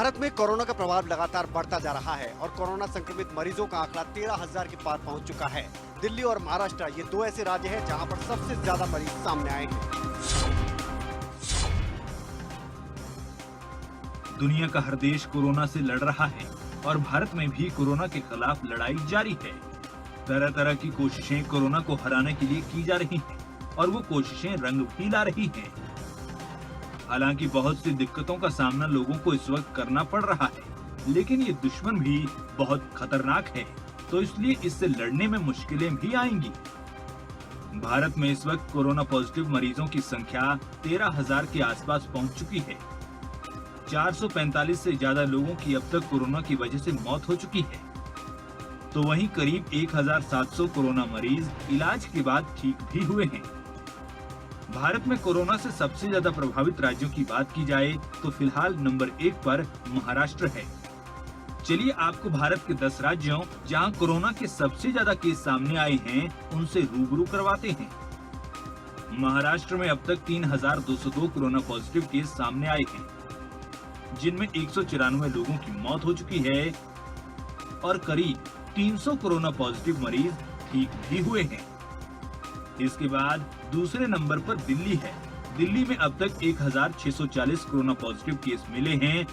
भारत में कोरोना का प्रभाव लगातार बढ़ता जा रहा है और कोरोना संक्रमित मरीजों का आंकड़ा 13,000 के पार पहुंच चुका है। दिल्ली और महाराष्ट्र ये दो ऐसे राज्य हैं जहां पर सबसे ज्यादा मरीज सामने आए हैं। दुनिया का हर देश कोरोना से लड़ रहा है और भारत में भी कोरोना के खिलाफ लड़ाई जारी है। तरह तरह की कोशिशें कोरोना को हराने के लिए की जा रही हैं और वो कोशिशें रंग भी ला रही हैं। हालांकि बहुत सी दिक्कतों का सामना लोगों को इस वक्त करना पड़ रहा है, लेकिन ये दुश्मन भी बहुत खतरनाक है, तो इसलिए इससे लड़ने में मुश्किलें भी आएंगी। भारत में इस वक्त कोरोना पॉजिटिव मरीजों की संख्या 13,000 के आसपास पहुंच चुकी है। 445 से ज्यादा लोगों की अब तक कोरोना की वजह से मौत हो चुकी है, तो वहीं करीब 1,700 कोरोना मरीज इलाज के बाद ठीक भी हुए हैं। भारत में कोरोना से सबसे ज्यादा प्रभावित राज्यों की बात की जाए तो फिलहाल नंबर 1 पर महाराष्ट्र है। चलिए आपको भारत के 10 राज्यों जहां कोरोना के सबसे ज्यादा केस सामने आए हैं उनसे रूबरू करवाते हैं। महाराष्ट्र में अब तक 3,202 कोरोना पॉजिटिव केस सामने आए हैं, जिनमें 194 लोगों की मौत हो चुकी है और करीब 300 कोरोना पॉजिटिव मरीज ठीक भी हुए हैं। इसके बाद दूसरे नंबर पर दिल्ली है। दिल्ली में अब तक 1,640 कोरोना पॉजिटिव केस मिले हैं,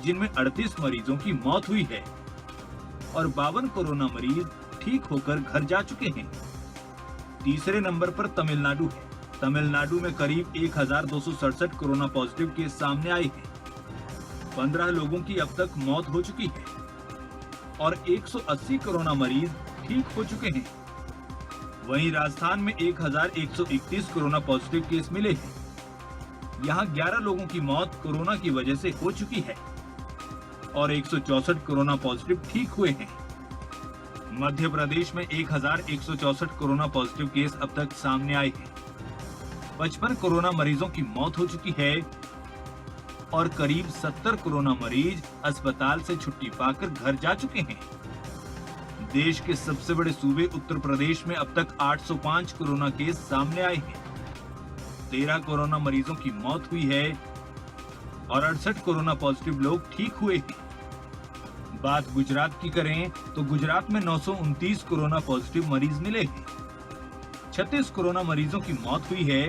जिनमें 38 मरीजों की मौत हुई है और 52 कोरोना मरीज ठीक होकर घर जा चुके हैं। तीसरे नंबर पर तमिलनाडु है। तमिलनाडु में करीब 1,267 कोरोना पॉजिटिव केस सामने आए हैं। 15 लोगों की अब तक मौत हो चुकी है और 180 कोरोना मरीज ठीक हो चुके हैं। वहीं राजस्थान में 1,131 कोरोना पॉजिटिव केस मिले हैं। यहां 11 लोगों की मौत कोरोना की वजह से हो चुकी है और 164 कोरोना पॉजिटिव ठीक हुए हैं। मध्य प्रदेश में 1,164 कोरोना पॉजिटिव केस अब तक सामने आए हैं। 55 कोरोना मरीजों की मौत हो चुकी है और करीब 70 कोरोना मरीज अस्पताल से छुट्टी पाकर घर जा चुके हैं। देश के सबसे बड़े सूबे उत्तर प्रदेश में अब तक 805 कोरोना केस सामने आए हैं। 13 कोरोना मरीजों की मौत हुई है और 68 कोरोना पॉजिटिव लोग ठीक हुए हैं। बात गुजरात की करें तो गुजरात में 929 कोरोना पॉजिटिव मरीज मिले हैं। 36 कोरोना मरीजों की मौत हुई है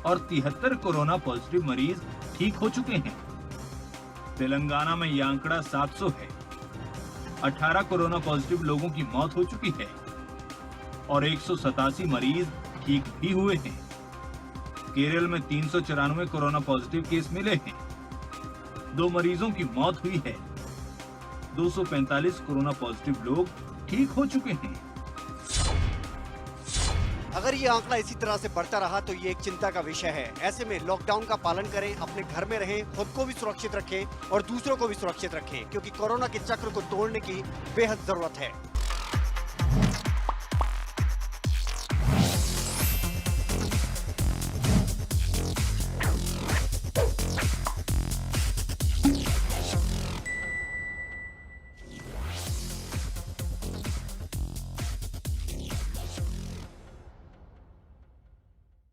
और 73 कोरोना पॉजिटिव मरीज ठीक हो चुके हैं। तेलंगाना में यह आंकड़ा 700 है। 18 कोरोना पॉजिटिव लोगों की मौत हो चुकी है और 187 मरीज ठीक भी हुए हैं। केरल में 394 कोरोना पॉजिटिव केस मिले हैं। 2 मरीजों की मौत हुई है। 245 कोरोना पॉजिटिव लोग ठीक हो चुके हैं। अगर ये आंकड़ा इसी तरह से बढ़ता रहा तो ये एक चिंता का विषय है। ऐसे में लॉकडाउन का पालन करें, अपने घर में रहें, खुद को भी सुरक्षित रखें और दूसरों को भी सुरक्षित रखें, क्योंकि कोरोना के चक्र को तोड़ने की बेहद जरूरत है।